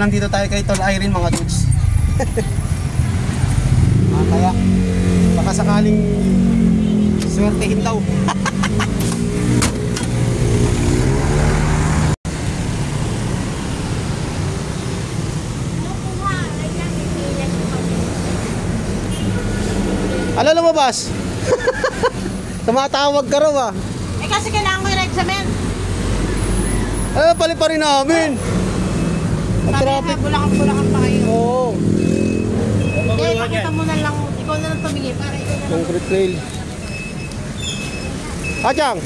nandito tayo kay Tol Irene mga dudes. Kaya baka sakaling swertehin daw. Ano lumabas? Tumatawag ka raw ah. Eh kasi kailangan ko yung examen. Ano pali pa rin namin? Sabi nga, bulakan pa kayo. Oo. Hindi, pakita mo na lang. Ikaw na lang tumingin para ikaw na lang. Concrete trail. Achang!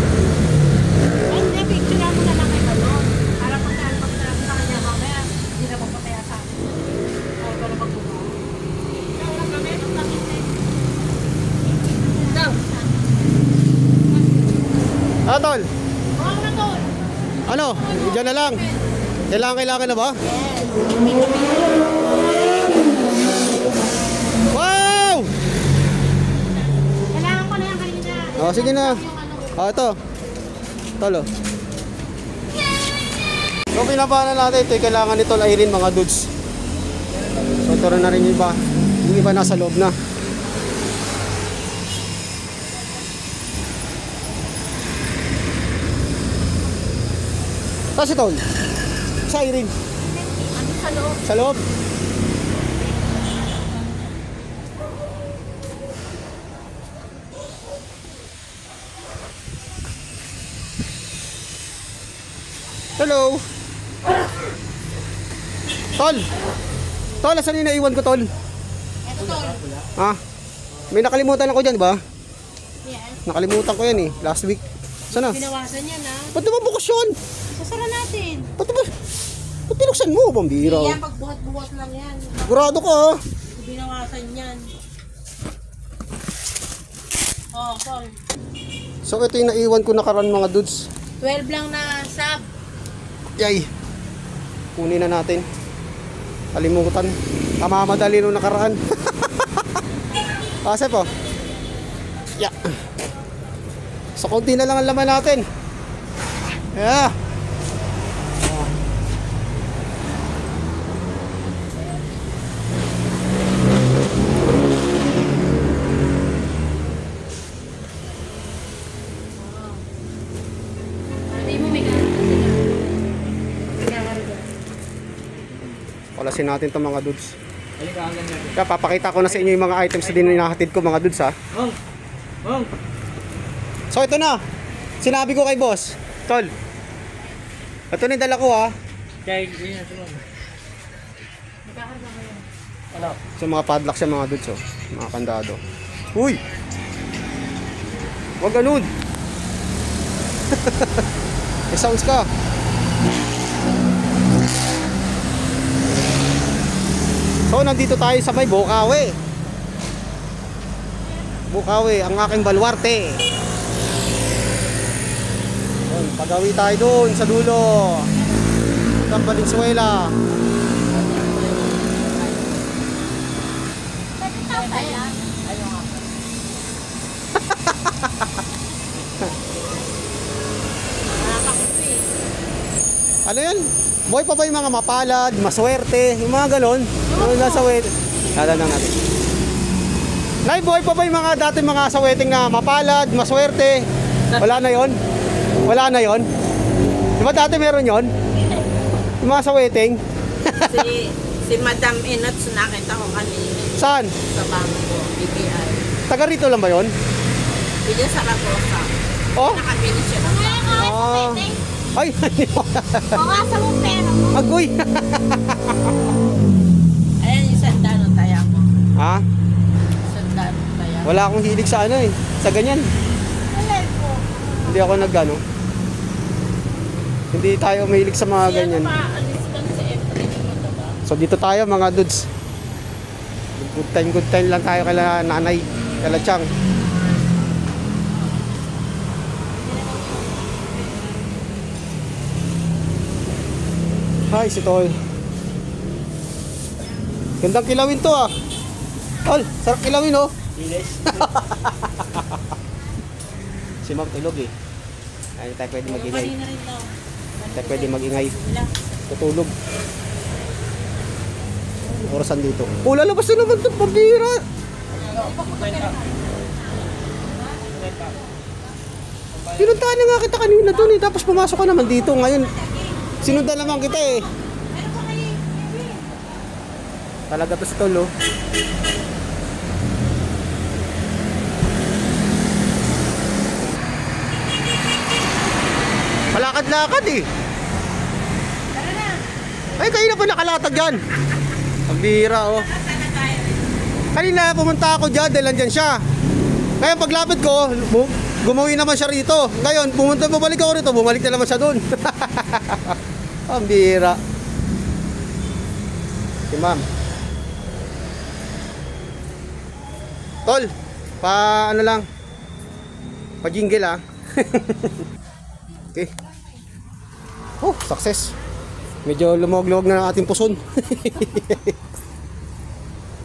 Ay, hindi, picture mo na lang kay Balon. Para pagkaan sa kanya mamaya, hindi na magpapaya sa akin. Ay, para magbubuo. Ikaw lang kami, itong langit na yun. Ikaw. Tol! Huwag na, Tol. Ano? Diyan na lang. Kailangan na ba? Yes. Wow! Kailangan ko na yan kanina. Oh, sige na. Ito. Tolo. So, pinapahan natin. Ito yung kailangan ni Tol Irene mga dudes. So, ito rin na rin yung iba. Yung iba nasa loob na. Tapos ito. Sa Irene. Ano sa loob? Sa loob. Hello. Tol. Tol, asan yung naiwan ko, Tol? Eto, Tol. Ha? May nakalimutan ako dyan, di ba? Yes. Nakalimutan ko yan eh. Last week. Sana? Binawasan yan, ha? Ba't naman bukas yun? Sasara natin. Ba't binuksan mo, pambira? Yan, pagbuhat-buhat lang yan. Sigurado ka ha? Binawasan yan. Oh, Tol. So ito yung naiwan ko nakaraan mga dudes. 12 lang na sub. Yay! Kunin na natin. Kalimutan. Kamamadali nung nakaraan. Kasi po. Yeah. So konti na lang ang laman natin. Yeah. Kalasin natin itong mga dudes. Kaya papakita ko na sa inyo yung mga items na din hinahatid ko mga dudes ha. So ito na. Sinabi ko kay boss. Tol. Ito na yung dala ko ha. So mga padlock siya mga dudes oh. Mga kandado. Uy! Huwag ganun. May sounds ka. So nandito tayo sa may Bukawi. Bukawi, ang aking baluarte. Pagawi tayo doon sa dulo ng Valenzuela. Ano yan? Boy pa ba yung mga mapalad, maswerte, yung mga galon? Yung nasa wet. Tada na natin. Nay, boy pa ba yung mga dati mga saweting na mapalad, maswerte? Wala na yon? Wala na yon? Diba dati meron yon? Yung mga saweting? si Madam Enots nakita ko kanina. Saan? Sa bangko, BPI. Taga rito lang ba yon? Bigyan sa Ragosa. Oh? Nakabili siya. Ah. Ay, Mga sa mong pera mo. agoy. Ayan yung sandano tayo mo. Ha? Sandano tayo. Wala akong hilig sa ano eh. Sa ganyan. Alay po. Hindi ako nagano. Hindi tayo mahilig sa mga ganyan. Maalis ka na sa April mo diba? So dito tayo mga dudes. Good time lang tayo kala nanay, kala Chang. Hi, si Tol. Gandang kilawin to ah. Tol, sarap kilawin oh. Si Ma'am tulog eh. Ay, tayo pwede mag-ingay. Kanina rin daw. Tayo pwede mag-ingay. Wala. Tutulog. Orasan dito. Oh, lalabas na naman ito, pambira. Pinuntahan na nga kita kanina doon eh. Tapos pumasok ka naman dito. Ngayon, sinundan naman kita eh. Talaga to si Tol, oh. Malakad-lakad eh. Tara na. Ay, kayo na pa nakalatag dyan. Ang bira, oh. Sana tayo. Kanina pumunta ako dyan dahil andyan siya. Ngayon paglapit ko, gumawi naman siya rito. Ngayon, bumalik ako rito, bumalik na naman siya doon. Ang bira. Si ma'am. Tol, pa ano lang. Pa jingle ah. Okay. Oh, success. Medyo lumog-log na ang ating puson.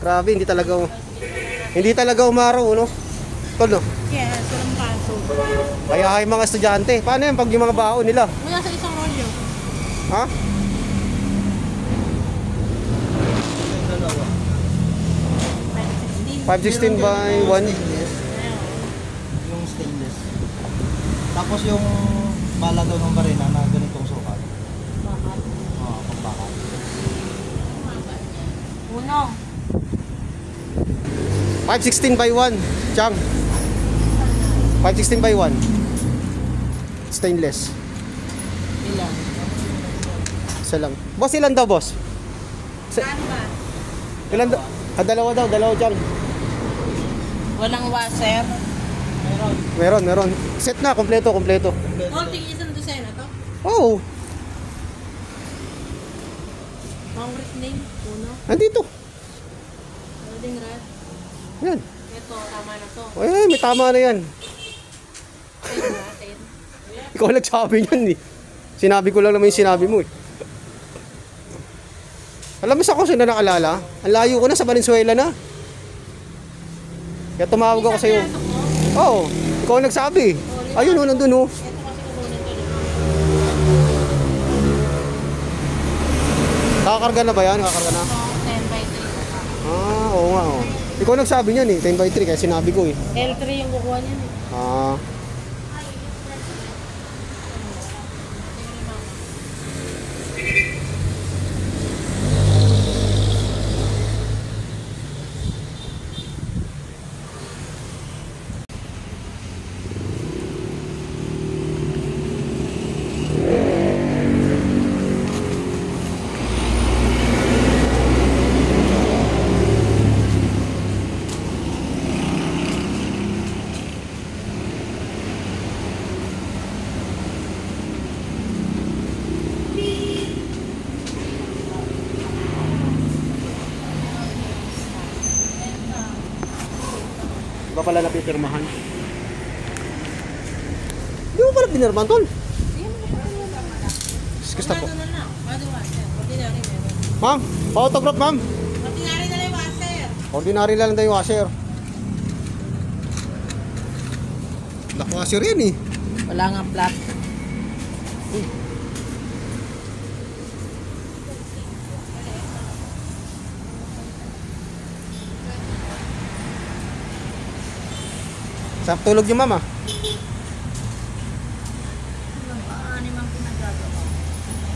Grabe, hindi talaga umaraw, no? Tol, no? Yes, walang paso. Kaya ay mga estudyante. Paano yan pag yung mga baon nila? Mula sa isang rolyo. Ha? Dalawa. 516 by 1. Yung stainless. Tapos yung bala daw ng barena na ganitong sukat. Bakit? Oo, pagbakat. Uno. 516 by 1. Chang. 516 by 1. Stainless. Ilan? Isa lang. Boss, ilan daw, boss? Saan ba? Ilan daw? Dalawa daw, dalawa Chang. Walang washer. Meron. Set na, kompleto. Konting isang dosena to? Oh, Concrete name. Uno. nandito. Welding rod. Yan. Ito, tama na to. Ay, may tama na yan. 10 natin. Ikaw nagsabi niyan eh. Sinabi ko lang naman yung sinabi mo eh. Alam mo sa kung sino nakalala? Ang layo ko na sa Valenzuela na. Kaya tumawag ako sa'yo. Oo, ikaw ang nagsabi. Ayun oh, nandun oh. Ito kasi kukunin ko dito. Nakakarga na ba yan? Nakakarga na? Ito, 10 by 3. Ah, oo nga oh. Ikaw ang nagsabi niyan eh, 10 by 3 kaya sinabi ko eh. L3 yung kukuha niyan eh. Ah, di ba pala napipirmahan? Di ba pala pinirmahan tol? Gusto po. Ano na lang? Body washer. Ordinary meron. Ma'am, autograph ma'am. Ordinary na lang yung washer. Ordinary lang daw yung washer. Black washer yan eh. Wala nga flat. Sa tulog yung mama. Anim ang pinagagawa.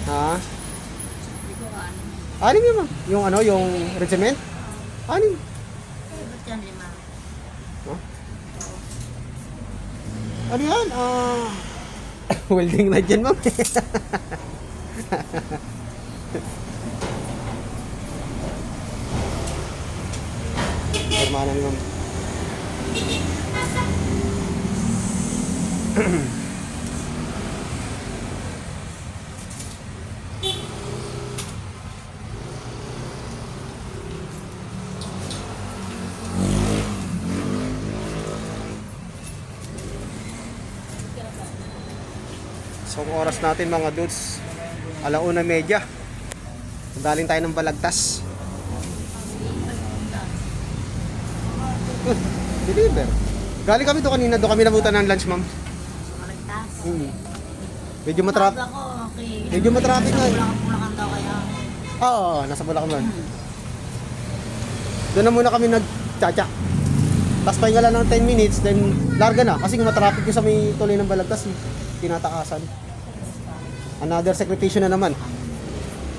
Ha? Hindi ko anim. Anim yun ma'am. Yung ano, yung regiment? Anim. Ba't yan 5? Ano yan? Welding na dyan ma'am. Permanan ma'am. So ang oras natin mga dudes, 1:30. Daling tayo ng Balagtas. Deliver. Galing kami to kanina, doon kami nabutan ng lunch ma'am. Malagtas. Medyo matrap. Sabi ko, okay. Medyo matraffic na eh. Bulacan daw kaya. Oo, nasa Bulacan man. Doon na muna kami nag-tsa-tsa. Tapos pahinga lang ng 10 minutes, then larga na. Kasi matraffic yung sa may tuloy ng Balagtas, tinatakasan. Another secretation na naman.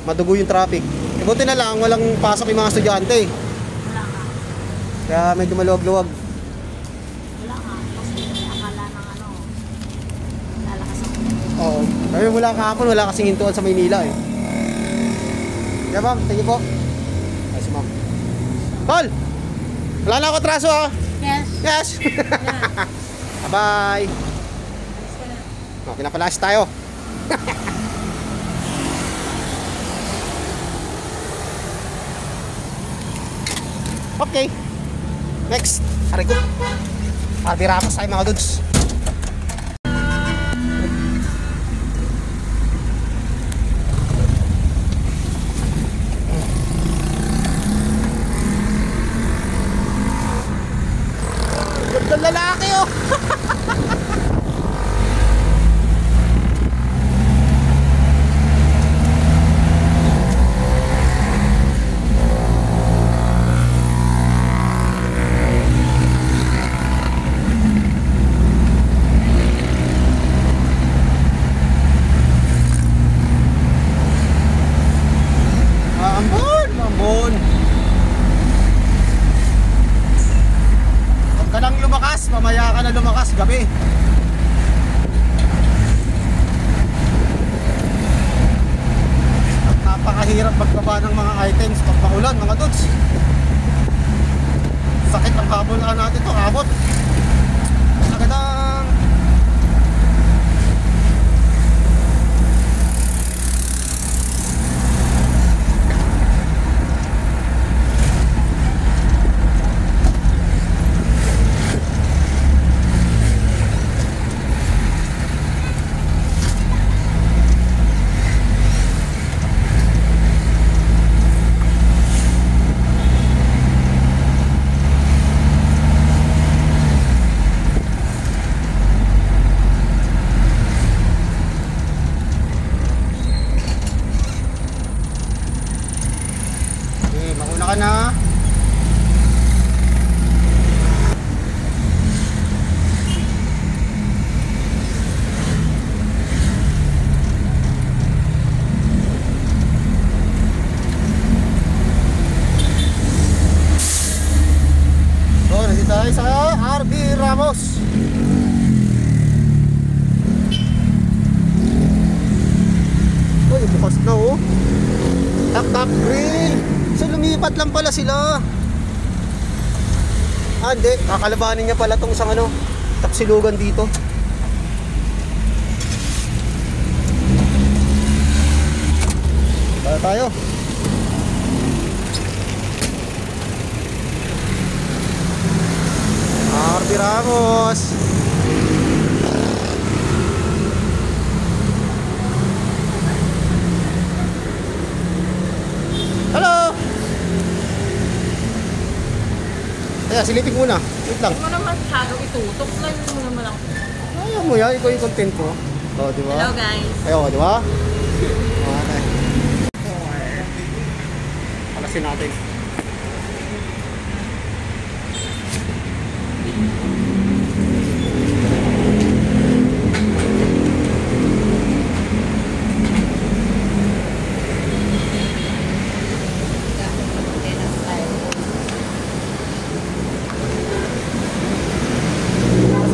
Madugo yung traffic. E buti na lang, walang pasok yung mga estudyante. Wala nga. Kaya medyo maluwag-luwag. Wala nga. Kasi akala ng ano, lalakas ako. Oo. Kaya mula kahapon, wala kasing hintuan sa Maynila eh. Kaya ma'am, thank you po. Ay, si ma'am. Tol! Wala na ako traso ah. Yes. Yes! Bye-bye! Oh, pinapalas tayo. Okay. Next. Aray ko. Arbiramos tayo mga dudes. Gandang lalaki oh. Ambon, ambon. Huwag ka lang lumakas, mamaya ka na lumakas gabi. Napakahirap magbaba ng mga items pag maulan mga dudes. Sakit ang habulan natin to, abot. Agad-ang mauna ka na. So, nandito tayo sa RB Ramos. Uy, bukas na oh. Tap-tap grill. So lumipat lang pala sila. Ah, hindi. Kakalabanin niya pala tong isang ano, tapsilugan dito. Tayo. RB Ramos. Hello! Kaya silipin muna. Wait lang. Hindi mo naman masyado itutok. Live mo naman ako. Ayaw mo yan. Ikaw yung content ko. Oo, di ba? Hello guys. Ayaw ka, di ba? Okay. Palasin natin.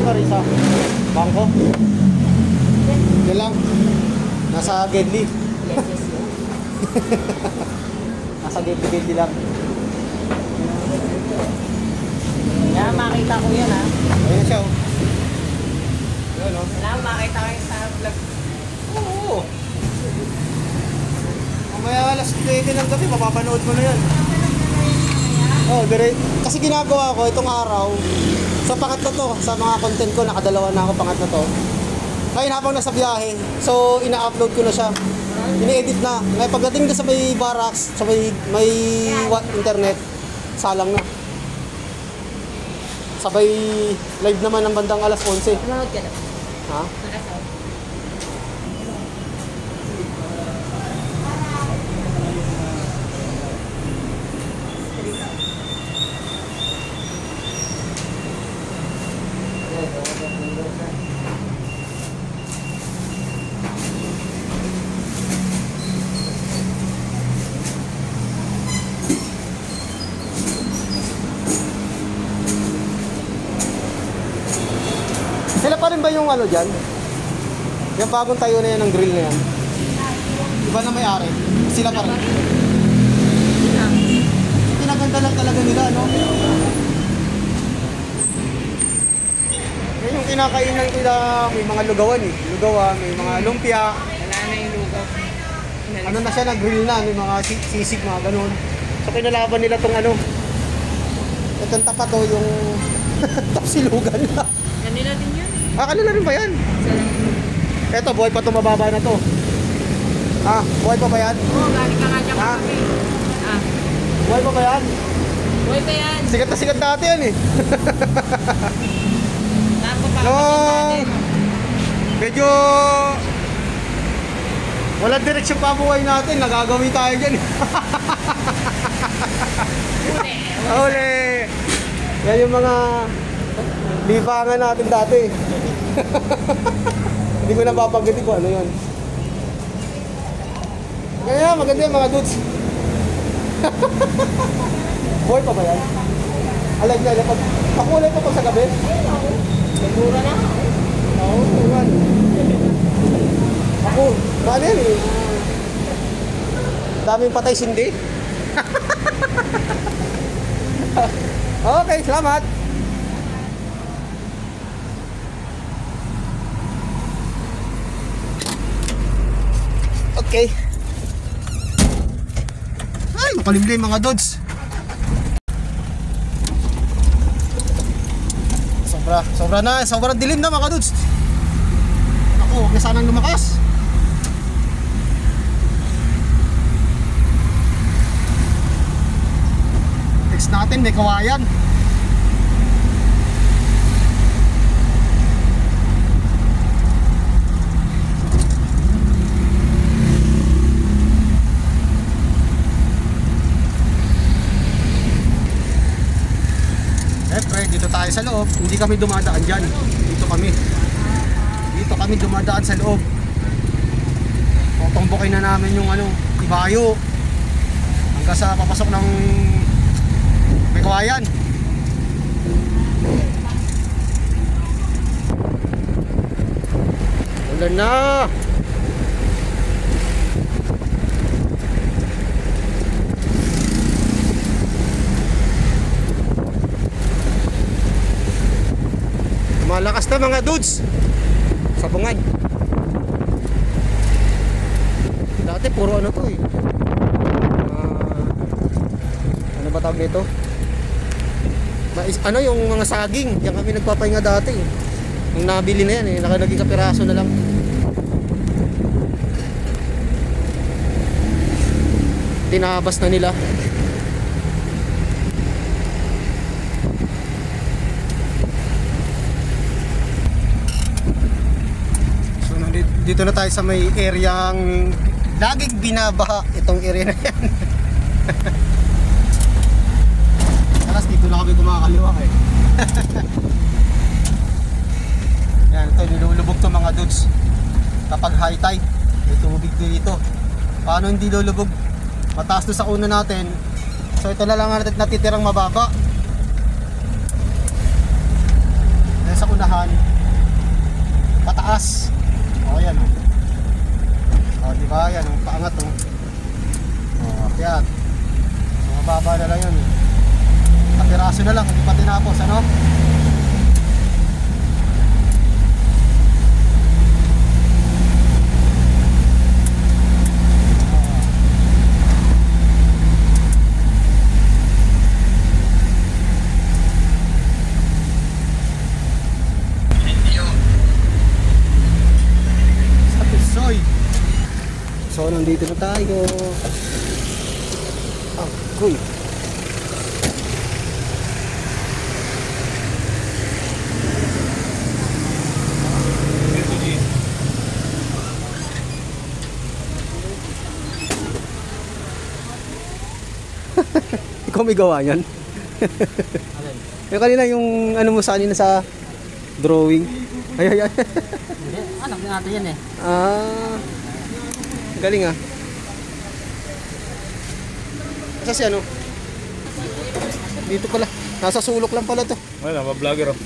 Marisa, bangko. Yan lang. Nasa Gedli. Nasa Gedli lang. Yeah, makita ko yan ha. Ayun na siya oh. Ayun oh. Wala, makita ko yung sa vlog. Oo. Mamaya alas 20 ng gabi, mapapanood mo na yan. Oh, kasi ginagawa ko itong araw, sa pangatlo to, sa mga content ko, nakadalawa na ako pangatlo to. Ngayon habang nasa biyahe, so ina-upload ko na siya. Ini-edit na. Ngayon pagdating na sa may barracks, sa may internet, salang na. Sabay live naman ng bandang alas 11. Nanood ka na. Ha? Nakasaw. ba yung ano dyan? Yung bagong tayo na yan ng grill na yan? Iba na may-ari? Sila pa rin? Pinaganda lang talaga nila, no? Yan yung kinakainan nila, may mga lugawan eh. Lugawan, may mga lumpia. Wala na yung lugaw. Ano na siya, nag-grill na, may mga sisig, mga ganun. So kinalaban nila tong ano. Itong tapat to, yung tapsilugan na. Kanila din yun. Ah, kanila rin ba yan? Isa lang. Eto, buhay pa to, mababa na to. Ah, buhay pa ba yan? Oo, galing ka nga dyan Ah. kami. Ah. Buhay pa ba yan? Boy pa yan. Sikat na sikat dati yan eh. Napapakapit No. natin. Medyo walang direksyon pa buhay natin, nagagawi tayo dyan. Uli! Yan yung mga libangan natin dati. Hindi ko na papagdating kung ano yun. Kaya maganda yung mga dudes. Boy pa ba yan? Alag na, pakulay pa sa gabi? Sigura na. Oo, tuwan. Ako, paano yan eh? Daming patay sindi. Okay, salamat. Okay. Ay, makalimlim mga dudes. Sobrang dilim na mga dudes. Ako, huwag na sanang lumakas. Next natin, may kawayan. Siyempre, dito tayo sa loob. Hindi kami dumadaan dyan. Dito kami dumadaan sa loob. Tutumbukin na namin yung ano, ibayo. Hanggang sa papasok ng may kawayan. Wala na. Malakas na mga dudes. Sabungan. Dati puro ano to eh. Ano ba tawag nito? Ano yung mga saging. Diyan kami nagpapahinga dati eh. Yung nabili na yan eh. Naging kapiraso na lang. Tinabas na nila. Dito na tayo sa may areang laging binabaha itong area na yan. Alas dito na kami kumakaliwa eh. Yan, ito nilulubog to mga dudes. Kapag high tide, may tubig dito. Paano hindi lulubog? Mataas doon sa uno natin. So ito na lang natin natitirang mababa. Dahil sa unahan, pataas. O yan o. O diba yan o, paangat o. O akyat. So mababa na lang yun. Kapiraso na lang, hindi pa tinapos ano. So nandito na tayo. Agoy. Ikaw may gawa yan? Yung kanina yung ano mo sa kanina sa drawing. Ay. Hindi, anak natin yan eh. Ah. Galing ah. Asa si ano? Dito pala. Nasa sulok lang pala to. Wala, mga vlogger oh.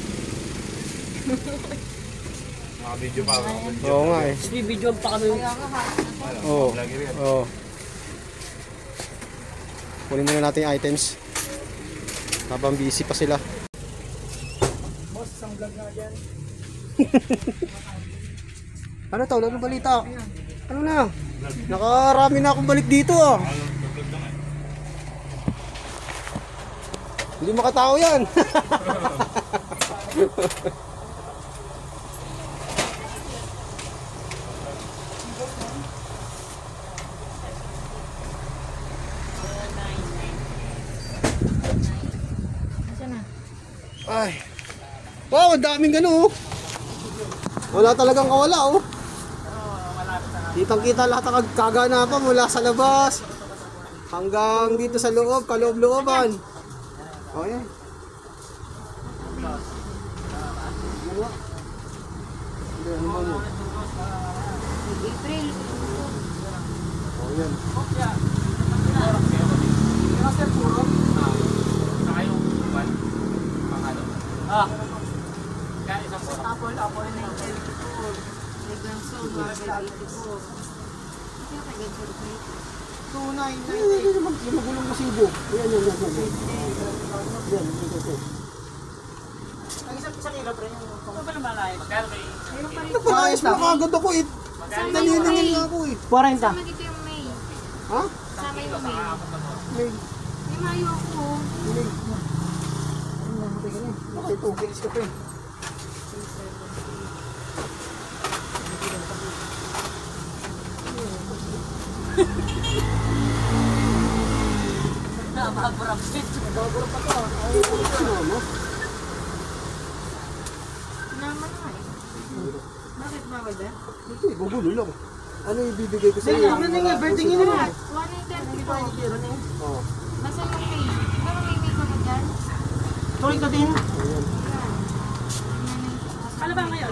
Naka-video pa. Oo nga eh. Video pa kami. Oo. Oo. Kunin muna natin yung items. Habang busy pa sila. Boss, isang vlog na dyan. Ano to? Ano balita? Ano na? Nakarami na akong balik dito ah. Hindi makatao yan. Ay. Wow, ang daming gano oh. Wala talagang kawala oh. Kitang kita lahat ang kaganapan mula sa labas hanggang dito sa loob, kaloob-looban. Oh yan. April. Oh yan. Apple na yung 34. Legang soul, 184. Kaya kaya ganito rin. 299. Yung magulong na sibo. Yan. Yan, dito. Ang isang kilo, pre. Ano ba naman ay? Magkano may? Nagpalayas na kagad ako eh. Naniningil na ako eh. 40. Sama dito yung May. Ha? Sama yung May. May. May Mayo ako. Okay ito. Bilis ka, pre. Naman nga eh. Bakit bawal ba? Ito eh, gugulo lang. Ano ibibigay ko sa iyo? Ano nga, birthday niyo na. 134. Oo. Nasa yung May. Pero may May ko na dyan. Tuloy ka din. Ayan. Ano ba ngayon?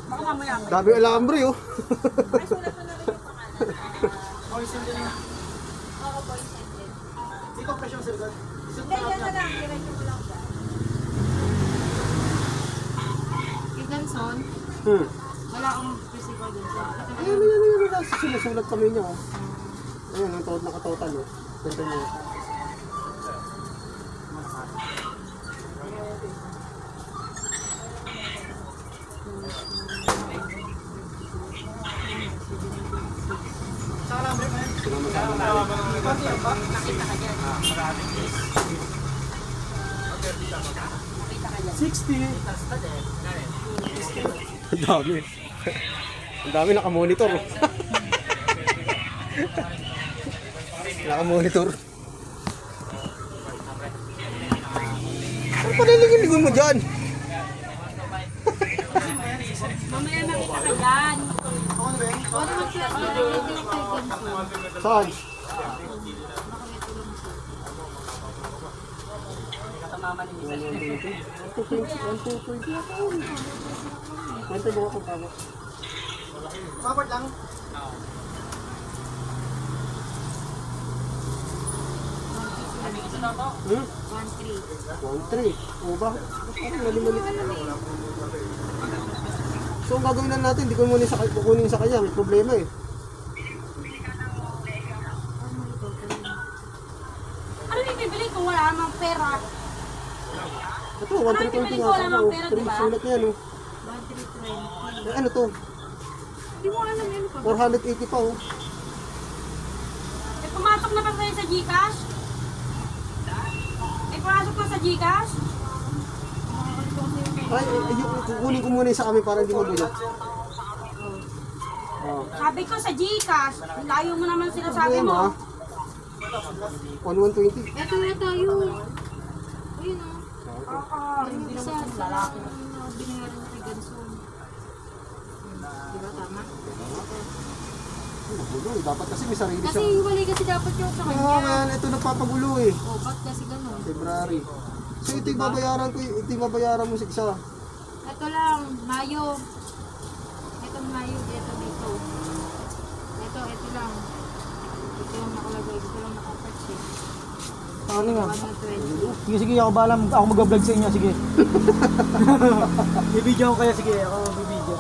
Baka mamaya. Dami alambre oh. Ay, sulat mo na rin yung pangalan. Boys, hindi na. Oo, boys and girls. Dito presyo, sir. Hindi, yan na lang. Diretso mo lang dyan. Kay Ganson, wala akong physical dun sa. Ayan. Sinusulat kami niya oh. Ayan, ang nakatotal oh. Ganda niya. Sa alambre pa yan. 60. Ang dami. Ang dami nakamonitor. Nakamonitor. Ano pa nilingin mo dyan? Mamaya makita ka dyan. O naman siya dyan. Hindi yung kay Ganson. Saan? Kwento mo ako bago. Forward lang. Hmm? 1-3. 1-3. O ba? Mali-mali. So ang gagawin na natin, hindi ko muna kukunin sa kanya. May problema eh. Ano yung bibili kung wala namang pera? Ito, 1-3 nga. Wala namang pera, di ba? Sulat niya no. 1-3-20. Eh, ano to? Hindi mo alam yun ko. 480 pa oh. Eh, pumasok na ba kayo sa Gcash? Eh, pumasok na sa Gcash? Ay, kukunin ko muna yung sa amin para hindi magulo. Oh. Sabi ko sa Gcash. Layo mo naman sinasabi Problema. mo. 1-120. Eto na tayo. Ayun o. Yung isa sa binayaran na kay Ganson. Di ba tama? Magulo eh. Dapat kasi may sarili Kasi siya. hiwalay kasi dapat yung sa Oo, kanya. man. Ito nagpapagulo eh. Oh, ba't kasi ganun? February. So ito yung babayaran ko. Ito yung babayaran mo sa isa. Ito lang, Mayo. Ito Mayo, ito dito. Ito lang. Ito yung nakalagay, ito lang nakapatch eh. Ano nga? 120. Sige, sige, ako bahala. Ako mag-vlog sa inyo, sige. Bibidyo ko kaya, sige. Ako bibidyo.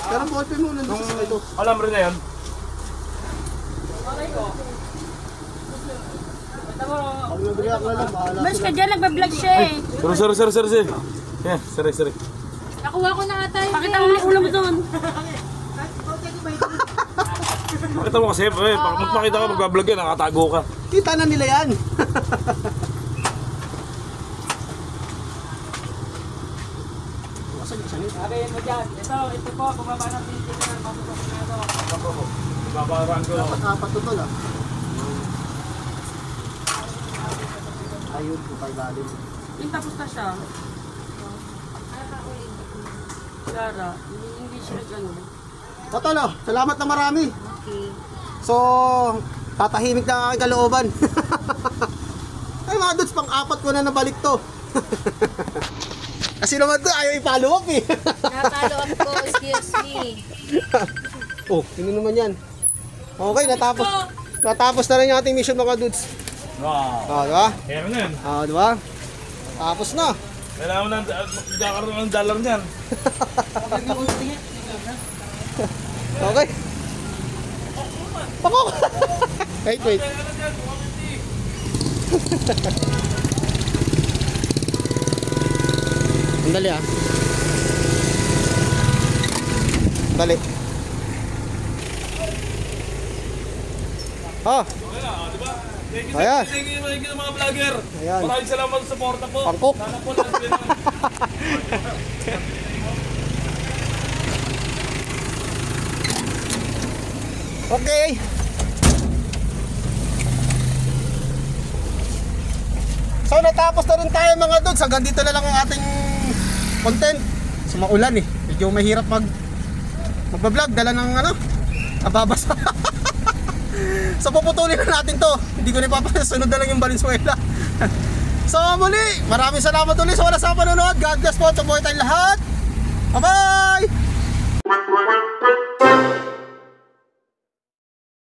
Pero ballpen mo nandun sa sakay to. Alam rin na yan. Pag nag-react na lang, bahala. Mas ka dyan, nagbablog siya eh. Sorry. Yeah, sorry. Nakuha ko na ata yun. Pakita mo na ulo mo doon. Pakita mo kasi, pag magpakita ka, mag-vlog yan, nakatago ka. Kita na nila yan. Sabihin mo dyan. Ito po, bumaba ng pinti ko ng matutok na ito. Babaraan ko. Apat to tol ah. Ayun, pupay lalim. Yung tapos na siya. Clara, hindi siya gano'n. O tol oh, salamat na marami. Okay. So, tatahimik na ang aking kalooban. Ay mga dudes, pang-apat ko na nabalik to. Kasi naman to, ayaw i-follow up eh. Na-follow up ko, excuse me. Oh, sino naman yan? Okay, natapos na rin yung ating mission mga dudes. Wow. Oh, diba? Kaya na yan. Oh, diba? Tapos na. Kailangan mo na, magkakaroon ng dollar niyan. Okay. Ako. Wait. Andali ah. Dali. Oh, Thank you, Ayan. thank you mga vlogger. Ayan. Maraming salamat sa suporta po. Pangkok. Sana po lang okay. So natapos na rin tayo mga dudes. Hanggang dito na lang ang ating content. So maulan eh. Medyo mahirap magbablog. Dala ng nababasa. So puputulin na natin to. Hindi ko na ipapasunod na lang yung Valenzuela. So muli, maraming salamat ulit sa wala sa panonood. God bless po. Tubuhay tayong lahat. Bye-bye!